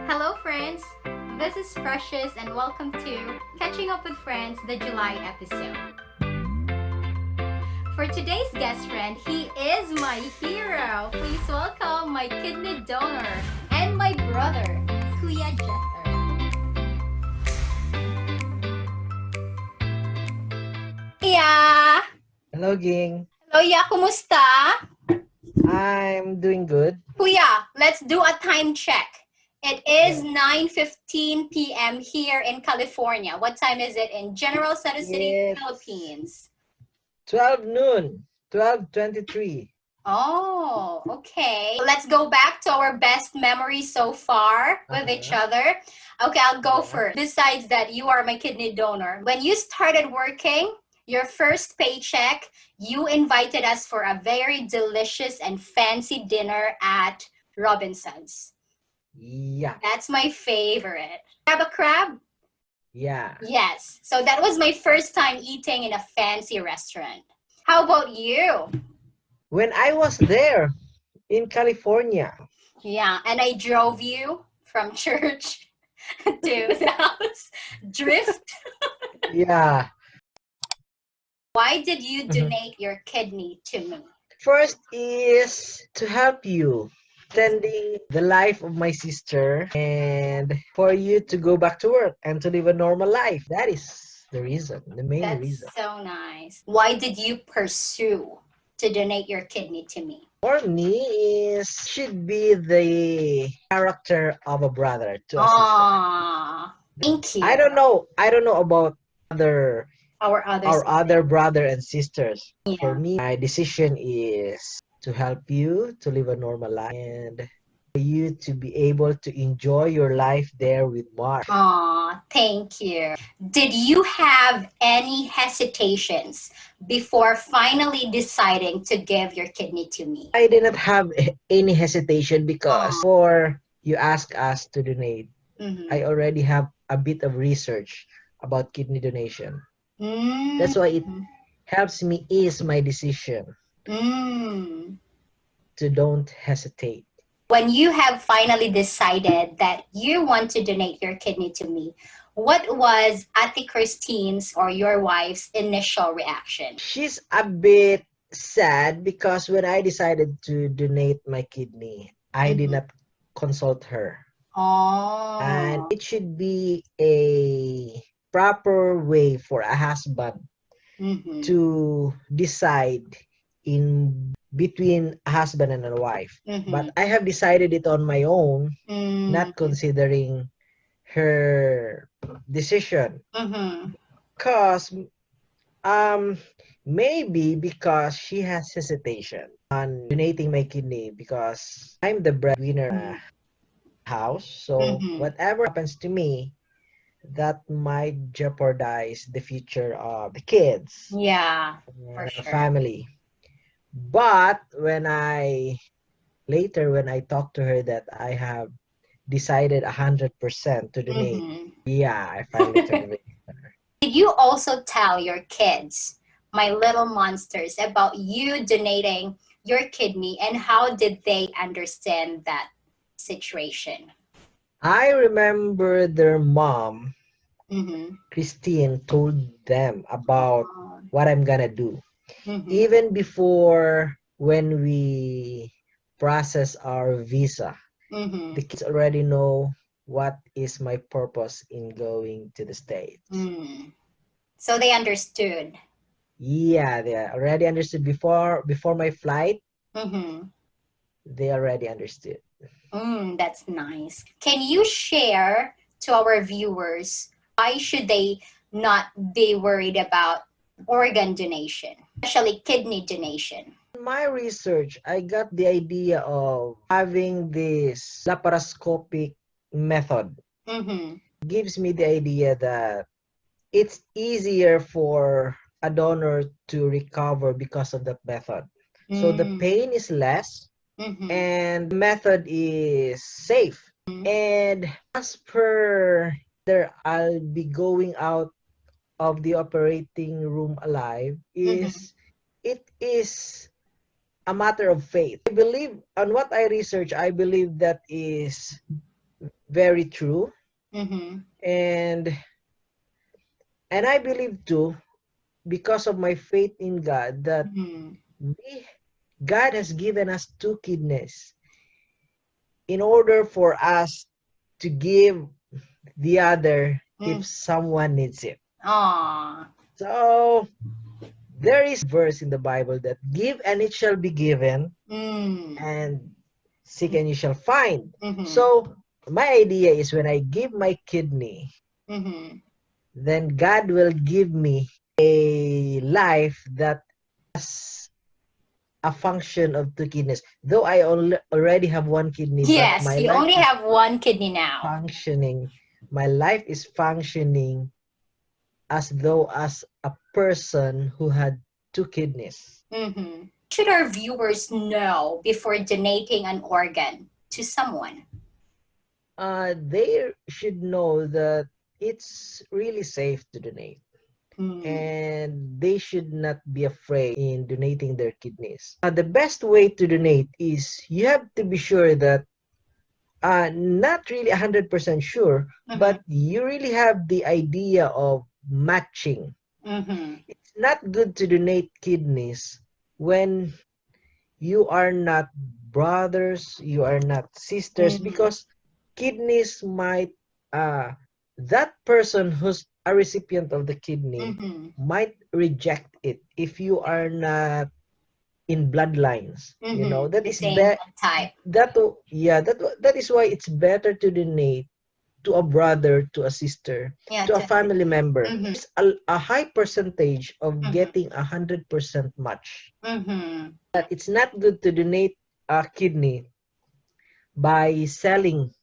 Hello, friends! This is Precious, and welcome to Catching Up with Friends, the July episode. For today's guest friend, he is my hero. Please welcome my kidney donor and my brother, Kuya Jether. Kuya! Hello, Ging. Hello, Ya! Kumusta? I'm doing good. Kuya, let's do a time check. It is 9:15 p.m. here in California. What time is it in General Santos City, It's Philippines? 12 noon, 12:23. Oh, okay. Let's go back to our best memories so far with each other. Okay, I'll go Yeah. first. Besides that, you are my kidney donor. When you started working, your first paycheck, you invited us for a very delicious and fancy dinner at Robinson's. Yeah. That's my favorite. Have a crab? Yeah. Yes. So that was my first time eating in a fancy restaurant. How about you? When I was there in California, Yeah, and I drove you from church to the house. Drift. yeah. Why did you Mhm. donate your kidney to me? First is to help you extending the life of my sister and for you to go back to work and to live a normal life. That is the reason, the main reason. That's so nice. Why did you pursue to donate your kidney to me? For me is should be the character of a brother to a sister. Ah, thank you. I don't know about other Our other our other brother and sisters. Yeah. For me, my decision is to help you to live a normal life and for you to be able to enjoy your life there with Mark. Aw, thank you. Did you have any hesitations before finally deciding to give your kidney to me? I did not have any hesitation because before you ask us to donate, Mhm. I already have a bit of research about kidney donation. Mm. That's why it helps me ease my decision Mm. to don't hesitate. When you have finally decided that you want to donate your kidney to me, what was Ate Christine's or your wife's initial reaction? She's a bit sad because when I decided to donate my kidney, I did not consult her. Oh. And it should be a proper way for a husband to decide in between a husband and a wife. But I have decided it on my own, not considering her decision. Because maybe because she has hesitation on donating my kidney because I'm the breadwinner in the house. So whatever happens to me, that might jeopardize the future of the kids Yeah, and for our sure. family. But when I talked to her that I have decided 100% to donate, yeah, I finally turned it. Did you also tell your kids, my little monsters, about you donating your kidney and how did they understand that situation? I remember their mom, Mm-hmm. Christine, told them about what I'm gonna do. Mm-hmm. Even before when we process our visa, the kids already know what is my purpose in going to the States. So they understood. Yeah, they already understood before my flight. They already understood. That's nice. Can you share to our viewers why should they not be worried about organ donation, especially kidney donation? In my research, I got the idea of having this laparoscopic method. Gives me the idea that it's easier for a donor to recover because of that method. So the pain is less and the method is safe. And as per there, I'll be going out of the operating room alive is it is a matter of faith. I believe on what I research, I believe that is very true. Mm-hmm. And I believe too, because of my faith in God, that Mm-hmm. God has given us two kidneys in order for us to give the other if Mm. someone needs it. Aw. So there is verse in the Bible that give and it shall be given, Mm. and seek and you shall find. Mm-hmm. So my idea is when I give my kidney, Mm-hmm. then God will give me a life that has a function of two kidneys. Though I already have one kidney, but Yes, my you life only is have one kidney now. functioning. My life is functioning as though as a person who had two kidneys. Mm-hmm. Should our viewers know before donating an organ to someone? They should know that it's really safe to donate, Mm. and they should not be afraid in donating their kidneys. The best way to donate is you have to be sure that not really 100% sure, Mm-hmm. but you really have the idea of matching. Mm-hmm. It's not good to donate kidneys when you are not brothers, you are not sisters, Mm-hmm. because kidneys might, uh, that person who's a recipient of the kidney Mm-hmm. might reject it if you are not in bloodlines. Mm-hmm. That The is same type. yeah, that is why it's better to donate to a brother, to a sister, Yeah. to a family member. Mm-hmm. It's a high percentage of Mm-hmm. getting 100% match. Mm-hmm. That it's not good to donate a kidney by selling,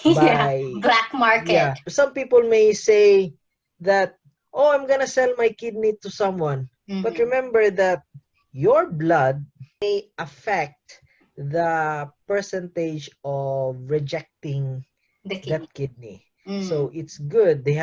Yeah. by, Black market. yeah, some people may say that, oh, I'm gonna sell my kidney to someone, but Mm-hmm. remember that your blood may affect the percentage of rejecting The that kidney. kidney. So Mm. it's good, they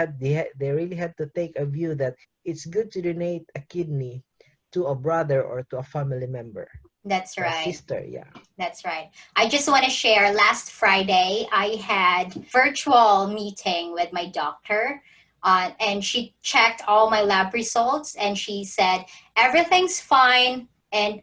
really had to take a view that it's good to donate a kidney to a brother or to a family member, That's to a right. sister. Yeah. That's right. I just want to share last Friday, I had virtual meeting with my doctor. And she checked all my lab results and she said everything's fine. And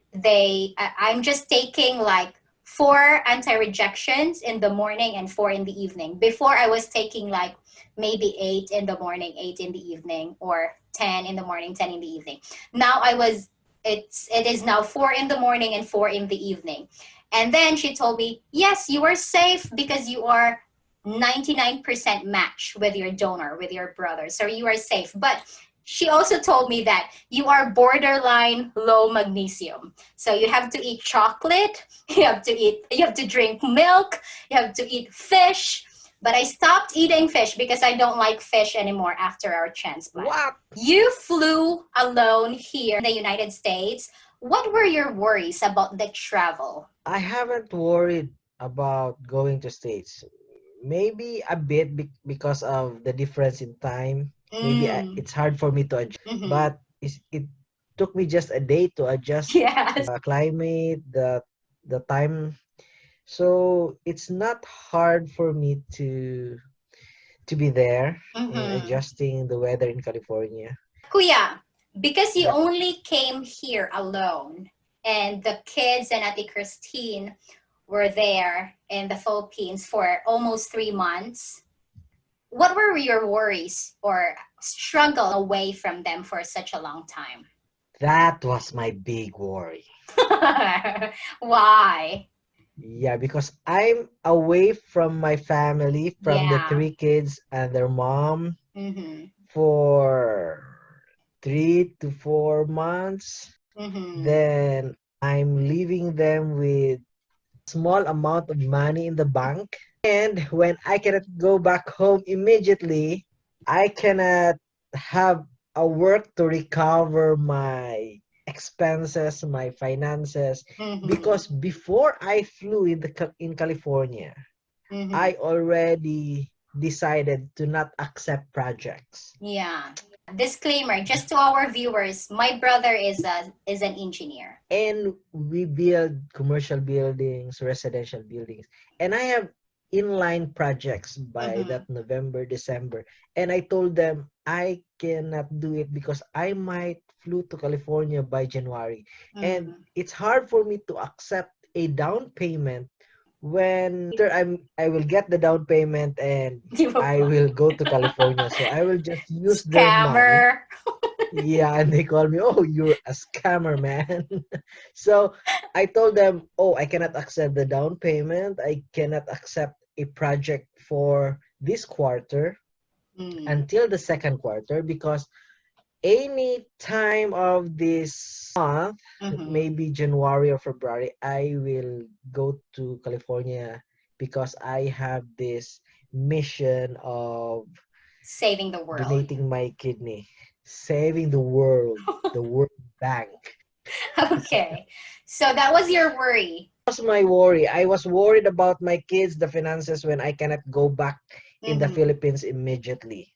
I'm just taking like 4 anti-rejections in the morning and 4 in the evening. Before I was taking like maybe 8 in the morning, 8 in the evening, or 10 in the morning, 10 in the evening. Now it is now 4 in the morning and 4 in the evening. And then she told me, yes, you are safe because you are 99% match with your donor, with your brother. So you are safe. But she also told me that you are borderline low magnesium. So you have to eat chocolate, you have to drink milk, you have to eat fish. But I stopped eating fish because I don't like fish anymore after our transplant. What? You flew alone here in the United States. What were your worries about the travel? I haven't worried about going to States. Maybe a bit because of the difference in time. Maybe Mm. it's hard for me to adjust. Mm-hmm. But it took me just a day to adjust Yes. the climate, the time. So it's not hard for me to be there in Mm-hmm. adjusting the weather in California. Kuya, because you Yep. only came here alone and the kids and Ate Christine were there in the Philippines for almost 3 months, what were your worries or struggle away from them for such a long time? That was my big worry. Why? Yeah, because I'm away from my family, from the Yeah. three kids and their mom Mm-hmm. for 3 to 4 months. Mm-hmm. Then I'm leaving them with small amount of money in the bank. And when I cannot go back home immediately, I cannot have a work to recover my expenses, my finances. Mm-hmm. Because before I flew in California, Mm-hmm. I already decided to not accept projects. Yeah. Disclaimer, just to our viewers, my brother is an engineer. And we build commercial buildings, residential buildings. And I have inline projects by that November, December. And I told them I cannot do it because I might flew to California by January. And it's hard for me to accept a down payment when after I will get the down payment and I will go to California. So I will just use their money. Scammer. Yeah, and they call me, oh, you're a scammer, man. So I told them, oh, I cannot accept the down payment. I cannot accept a project for this quarter until the second quarter because any time of this month, maybe January or February, I will go to California because I have this mission of Saving the world. donating my kidney, saving the world bank. Okay. So that was your worry. That was my worry. I was worried about my kids, the finances when I cannot go back in the Philippines immediately.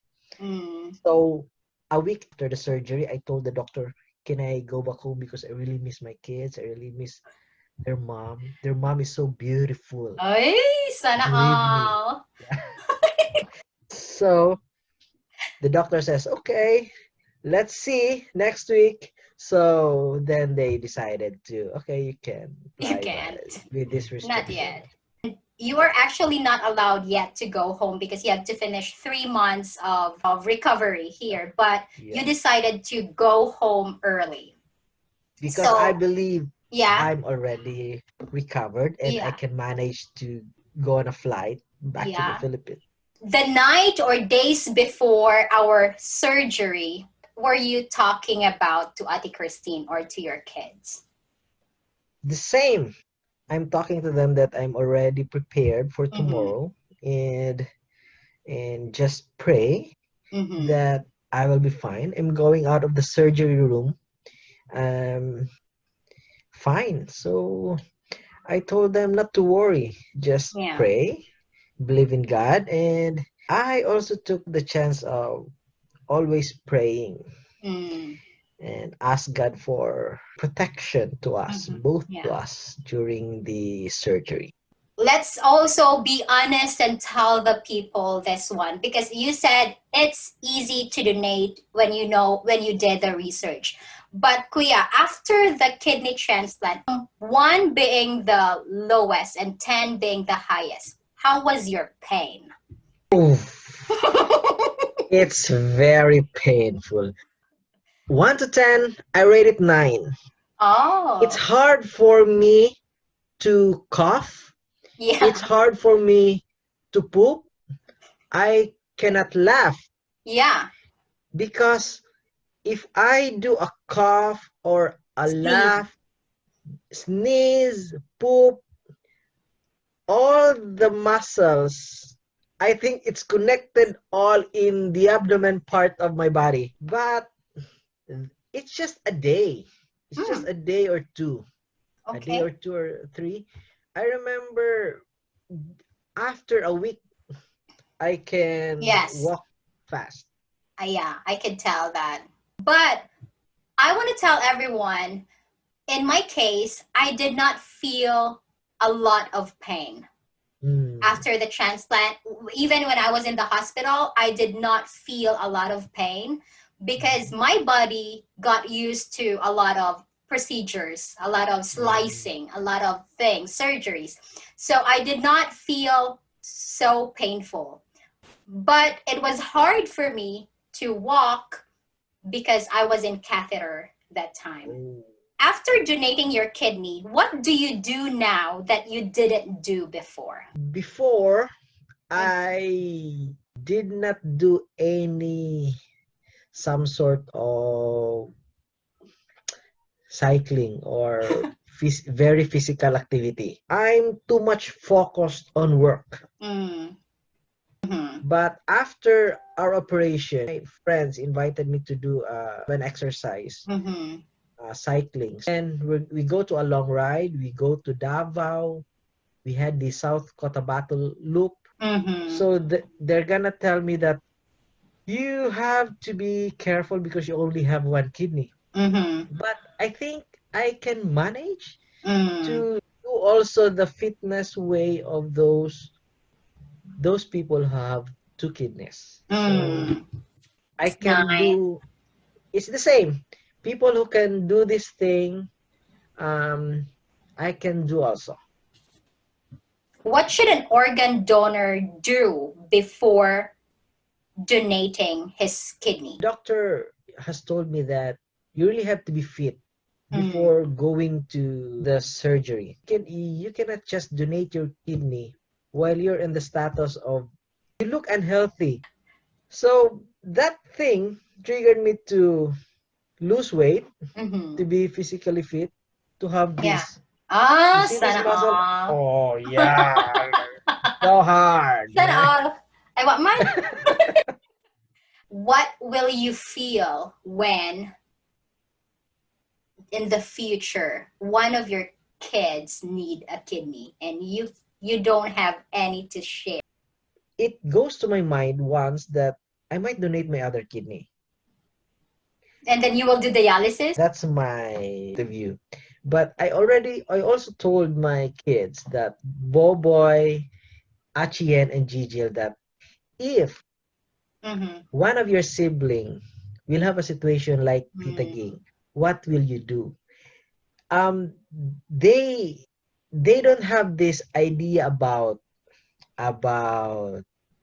So a week after the surgery, I told the doctor, can I go back home because I really miss my kids. I really miss their mom. Their mom is so beautiful. Ay, sana Believe me. all. So the doctor says, okay, let's see next week. So then they decided to, okay, you can You fly can't. with this Not restriction. yet. You are actually not allowed yet to go home because you have to finish 3 months of recovery here. But you decided to go home early. Because I believe I'm already recovered and I Yeah. can manage to go on a flight back to the Yeah. Philippines. The night or days before our surgery, were you talking about to Ate Christine or to your kids? The same. I'm talking to them that I'm already prepared for tomorrow and just pray that I will be fine. I'm going out of the surgery room. Fine. So I told them not to worry. Just pray, believe in God, and I also took the chance of always praying and ask God for protection to us, both to us during the surgery. Let's also be honest and tell the people this one because you said it's easy to donate when you did the research. But Kuya, after the kidney transplant, 1 being the lowest and 10 being the highest, how was your pain? It's very painful. 1 to 10, I rate it 9. Oh. It's hard for me to cough. Yeah. It's hard for me to poop. I cannot laugh. Yeah. Because if I do a cough or a laugh, sneeze, poop, all the muscles, I think it's connected all in the abdomen part of my body. But it's just a day. It's just a day or two. Okay. A day or 2 or 3. I remember after a week, I can walk fast. Yeah, I can tell that. But I want to tell everyone, in my case, I did not feel a lot of pain after the transplant. Even when I was in the hospital, I did not feel a lot of pain because my body got used to a lot of procedures, a lot of slicing, a lot of things, surgeries. So I did not feel so painful. But it was hard for me to walk because I was in catheter that time. After donating your kidney, what do you do now that you didn't do before? Before, I did not do some sort of cycling or very physical activity. I'm too much focused on work. But after our operation, my friends invited me to do an exercise, cycling. And we go to a long ride. We go to Davao. We had the South Cotabato loop. So they're gonna tell me that you have to be careful because you only have one kidney. But I think I can manage to do also the fitness way of those those people who have two kidneys. So Mm, I can nice. do, it's the same. People who can do this thing, um, I can do also. What should an organ donor do before donating his kidney? Doctor has told me that you really have to be fit Mm, before going to the surgery. You cannot just donate your kidney while you're in the status of you look unhealthy. So that thing triggered me to lose weight, mm-hmm. to be physically fit, to have Yeah. this. You Ah, see this sana muscle? all. Oh yeah, so hard, Sana man. all. I want mine. What will you feel when in the future one of your kids need a kidney and you don't have any to share? It goes to my mind once that I might donate my other kidney. And then you will do dialysis? That's my view. But I also told my kids that Boboy, Achien, and Gigil that if Mm-hmm. one of your sibling will have a situation like Tita Mm, Ging, what will you do? Um, they they don't have this idea about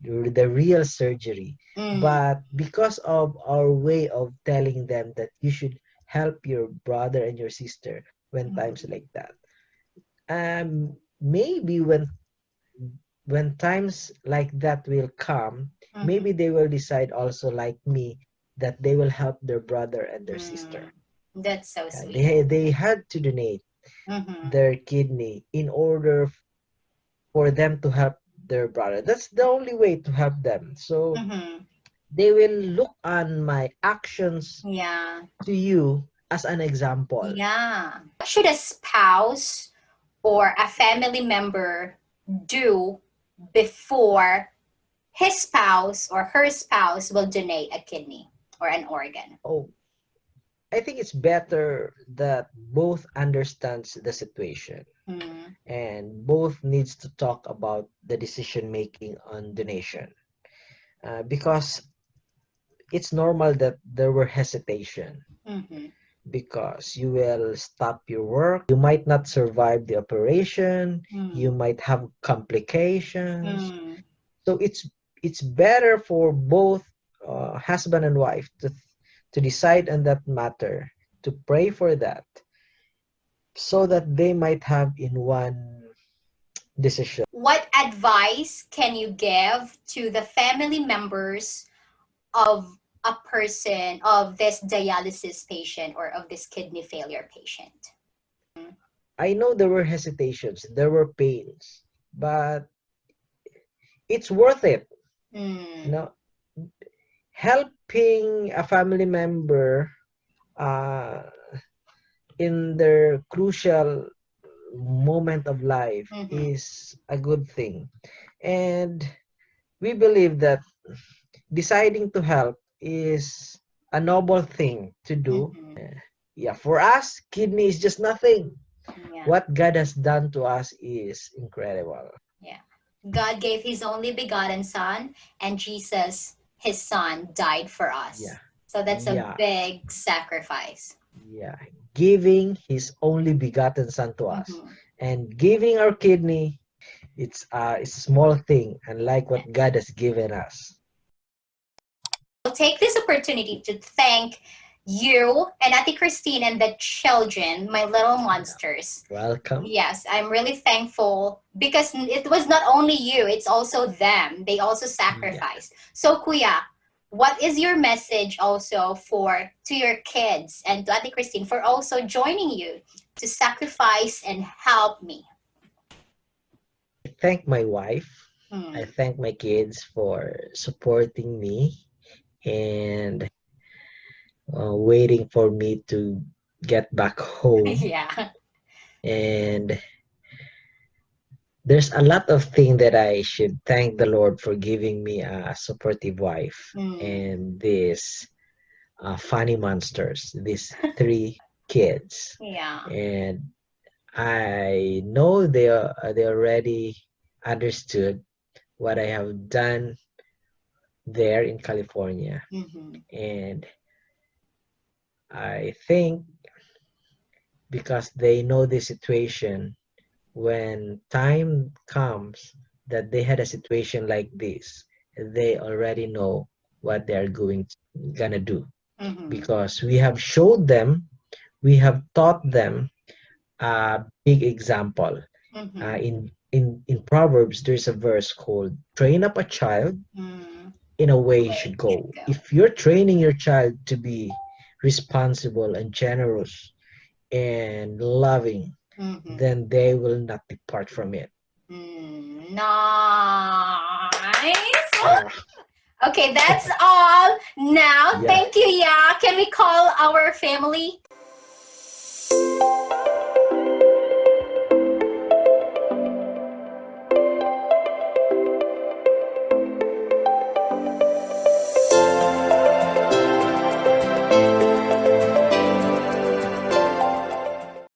the real surgery, mm, but because of our way of telling them that you should help your brother and your sister when times mm, like that, maybe when times like that will come, mm, maybe they will decide also like me that they will help their brother and their sister. mm. That's so Yeah, sweet. they had to donate Mm-hmm. their kidney in order for them to help their brother. That's the only way to help them. So Mm-hmm. they will look on my actions Yeah. to you as an example. Yeah. What should a spouse or a family member do before his spouse or her spouse will donate a kidney or an organ? Oh, I think it's better that both understands the situation Mm, and both needs to talk about the decision making on donation. Because it's normal that there were hesitation mm-hmm. because you will stop your work, you might not survive the operation, you Mm, might have complications. mm, So it's better for both husband and wife to decide on that matter, to pray for that, so that they might have in one decision. what advice can you give to the family members of a person, of this dialysis patient or of this kidney failure patient? I know there were hesitations, there were pains, but it's worth it. You Mm, know, helping a family member uh, in their crucial moment of life mm-hmm, is a good thing. And we believe that deciding to help is a noble thing to do. mm-hmm. Yeah, for us, kidney is just nothing. Yeah, What God has done to us is incredible. yeah. God gave his only begotten son, and Jesus, his son, died for us. Yeah, So that's a yeah, big sacrifice. yeah. Giving His only begotten Son to us Mm-hmm. and giving our kidney, it's a small thing, unlike what God has given us. I'll take this opportunity to thank you and Auntie Christine and the children, my little Yeah. monsters. Welcome. Yes, I'm really thankful because it was not only you, it's also them. They also Yeah. sacrificed. So Kuya, what is your message also for to your kids and to Auntie Christine for also joining you to sacrifice and help me? I thank my wife. I Hmm. thank my kids for supporting me and waiting for me to get back home. Yeah. And there's a lot of things that I should thank the Lord for giving me a supportive wife Hmm. and these funny monsters, these three kids. Yeah. And I know they already understood what I have done there in California. And I think because they know the situation, when time comes that they had a situation like this, they already know what they're gonna do. Because we have showed them, we have taught them a big example. In Proverbs, there's a verse called "Train up a child in a way he should go." If you're training your child to be responsible and generous and loving, then they will not depart from it. Nice. Okay, that's all. Now, Yeah. thank you, Ya. Can we call our family?